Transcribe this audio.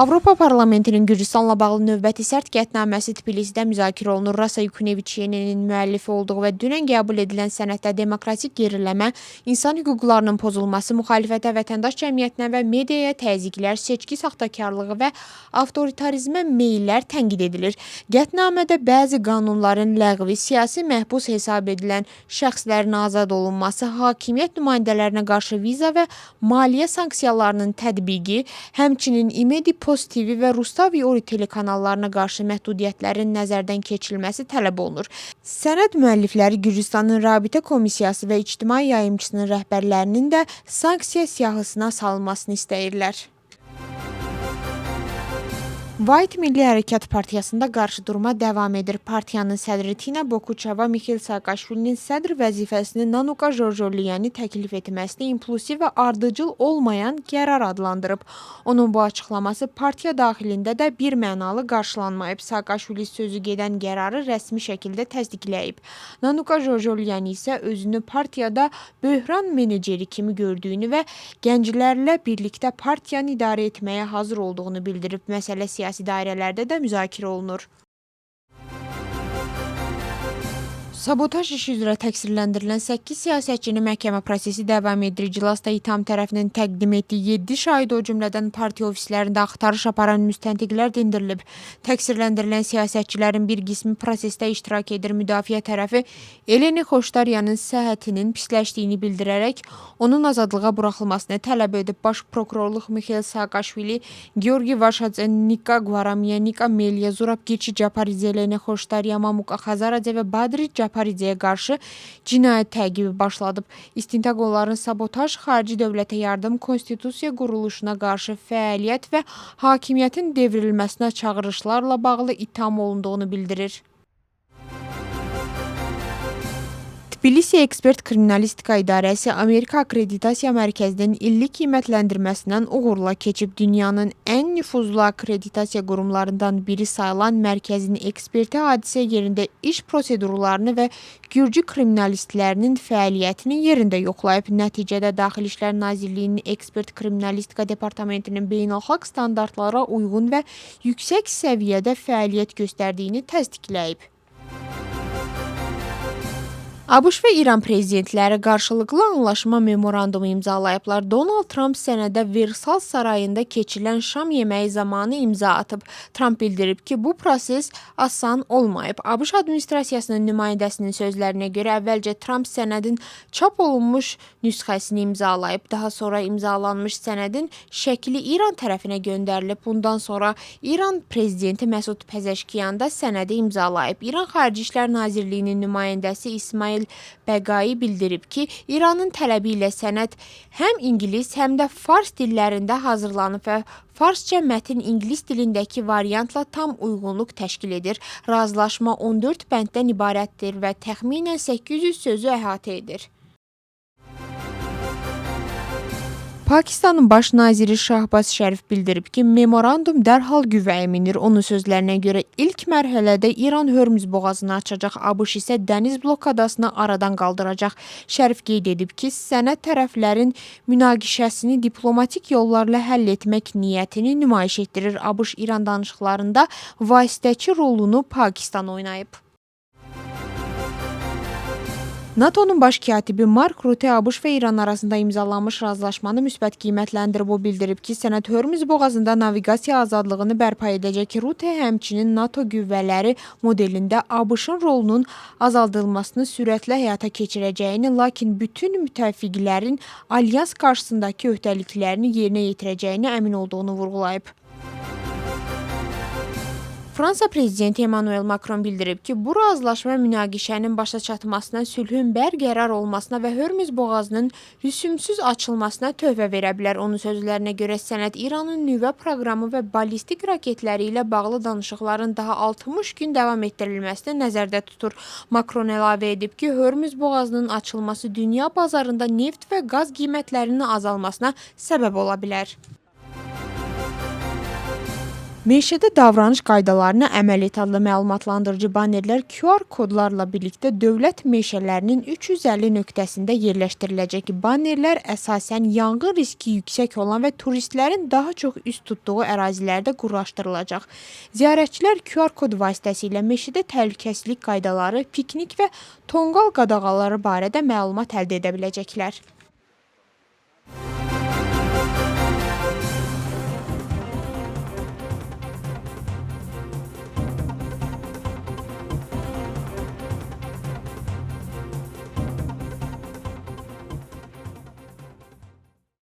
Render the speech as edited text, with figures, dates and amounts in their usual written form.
Avropa Parlamentinin Gürcüstanla bağlı növbəti sərt qətnaməsi Tbilisidə müzakirə olunur. Rasa Yukuneviçyenin müəllifi olduğu və dünən qəbul edilən sənəddə demokratik geriləmə, insan hüquqlarının pozulması, müxalifətə, vətəndaş cəmiyyətinə və mediaya təzyiqlər, seçki saxtakarlığı və avtoritarizmə meyllər tənqid edilir. Qətnamədə bəzi qanunların ləğvi, siyasi məhbus hesab edilən şəxslərin azad olunması, hakimiyyət nümayəndələrinə qarşı viza və maliyyə sanksiyalarının tətbiqi, həmçinin İmedi Post TV və Rustavi Ori telekanallarına qarşı məhdudiyyətlərin nəzərdən keçirilməsi tələb olunur. Sənəd müəllifləri Gürcüstanın Rabitə Komissiyası və İctimai Yayımçısının rəhbərlərinin də sanksiya siyahısına salınmasını istəyirlər. White Milli Hərəkat Partiyasında qarşıdurma davam edir. Partiyanın sədri Tina Bokuçava Mikhail Saakashvilinin sədr vəzifəsini Nanuka Jorjoliyani təklif etməsini impulsiv və ardıcıl olmayan qərar adlandırıb. Onun bu açıqlaması partiya daxilində də bir mənalı qarşılanmayıb. Saakashvili sözü gedən qərarı rəsmi şəkildə təsdiqləyib. Nanuka Jorjoliyani isə özünü partiyada böhran meneceri kimi gördüyünü və gənclərlə birlikdə partiyanı idarə etməyə hazır olduğunu bildirib. Məsələ siyasi dairələrdə də müzakirə olunur. Sabotaj işi üzrə təqsirləndirilən 8 siyasətçinin məhkəmə prosesi davam edir. İclasda ittiham tərəfinin təqdim etdiyi 7 şahid, o cümlədən partiya ofislərində axtarış aparan müstəntiqlər dindirilib. Təqsirləndirilən siyasətçilərin bir qismi prosesdə iştirak edir. Müdafiə tərəfi Eleni Xoşdaryanın səhhətinin pisləşdiyini bildirərək onun azadlığa buraxılmasını tələb edib. Baş prokurorluq Mikhail Saakashvili, Georgi Vaşadze, Nika Gvaramya, Nika Melya, Zurab Girçi Caparidze, Eleni Xoşdarya, Mamuka Xazaradze və Badri Caparidzeyə qarşı cinayət təqibi başladıb. İstintaq onların sabotaj, xarici dövlətə yardım, konstitusiya quruluşuna qarşı fəaliyyət və hakimiyyətin devrilməsinə çağırışlarla bağlı ittiham olunduğunu bildirir. Tbilisi Ekspert Kriminalistika İdarəsi Amerika Akreditasiya Mərkəzinin illik qiymətləndirməsindən uğurla keçib. Dünyanın ən nüfuzlu akreditasiya qurumlarından biri sayılan mərkəzin eksperti hadisə yerində iş prosedurlarını və Gürcü kriminalistlərinin fəaliyyətini yerində yoxlayıb. Nəticədə Daxili İşlər Nazirliyinin Ekspert Kriminalistika Departamentinin beynəlxalq standartlara uyğun və yüksək səviyyədə fəaliyyət göstərdiyini təsdiqləyib. ABŞ və İran prezidentləri qarşılıqlı anlaşma memorandumu imzalayıblar. Donald Trump sənədə Versal sarayında keçirilən şam yeməyi zamanı imza atıb. Trump bildirib ki, bu proses asan olmayıb. ABŞ administrasiyasının nümayəndəsinin sözlərinə görə əvvəlcə Trump sənədin çap olunmuş nüsxəsini imzalayıb. Daha sonra imzalanmış sənədin şəkli İran tərəfinə göndərilib. Bundan sonra İran prezidenti Məsud Pezeşkiyan da sənədi imzalayıb. İran Xarici İşlər Nazirliyinin nümayəndəsi İsmail Bəqai bildirib ki, İranın tələbi ilə sənəd həm ingilis, həm də fars dillərində hazırlanıb və farsça mətn ingilis dilindəki variantla tam uyğunluq təşkil edir. Razılaşma 14 bənddən ibarətdir və təxminən 800 sözü əhatə edir. Pakistanın baş naziri Şahbaz Şərif bildirib ki, memorandum dərhal qüvvəyə minir. Onun sözlərinə görə ilk mərhələdə İran Hörmüz boğazını açacaq, ABŞ isə dəniz blokadasını aradan qaldıracaq. Şərif qeyd edib ki, sənəd tərəflərin münaqişəsini diplomatik yollarla həll etmək niyyətini nümayiş etdirir. ABŞ-İran danışıqlarında vasitəçi rolunu Pakistan oynayıb. NATO'nun baş katibi Mark Rutte ABŞ və İran arasında imzalanmış razılaşmanı müsbət qiymətləndirib. O bildirib ki, sənəd Hörmüz boğazında naviqasiya azadlığını bərpa edəcək. Rutte həmçinin NATO qüvvələri modelində ABŞ-ın rolunun azaldılmasını sürətlə həyata keçirəcəyini, lakin bütün müttəfiqlərin alyans qarşısındakı öhdəliklərini yerinə yetirəcəyini əmin olduğunu vurğulayıb. Fransa prezidenti Emmanuel Macron bildirib ki, bu razılaşma münaqişənin başa çatmasına, sülhün bərqərar olmasına və Hörmüz boğazının rüsümsüz açılmasına töhfə verə bilər. Onun sözlərinə görə sənəd İranın nüvə proqramı və ballistik raketləri ilə bağlı danışıqların daha 60 gün davam etdirilməsini nəzərdə tutur. Macron əlavə edib ki, Hörmüz boğazının açılması dünya bazarında neft və qaz qiymətlərinin azalmasına səbəb ola bilər. Meşədə davranış qaydalarına əməl et adlı məlumatlandırıcı bannerlər QR kodlarla birlikdə dövlət meşələrinin 350 nöqtəsində yerləşdiriləcək. Bannerlər əsasən yanğın riski yüksək olan və turistlərin daha çox üz tutduğu ərazilərdə quraşdırılacaq. Ziyarətçilər QR kod vasitəsilə meşədə təhlükəsizlik qaydaları, piknik və tonqal qadağaları barədə məlumat əldə edə biləcəklər.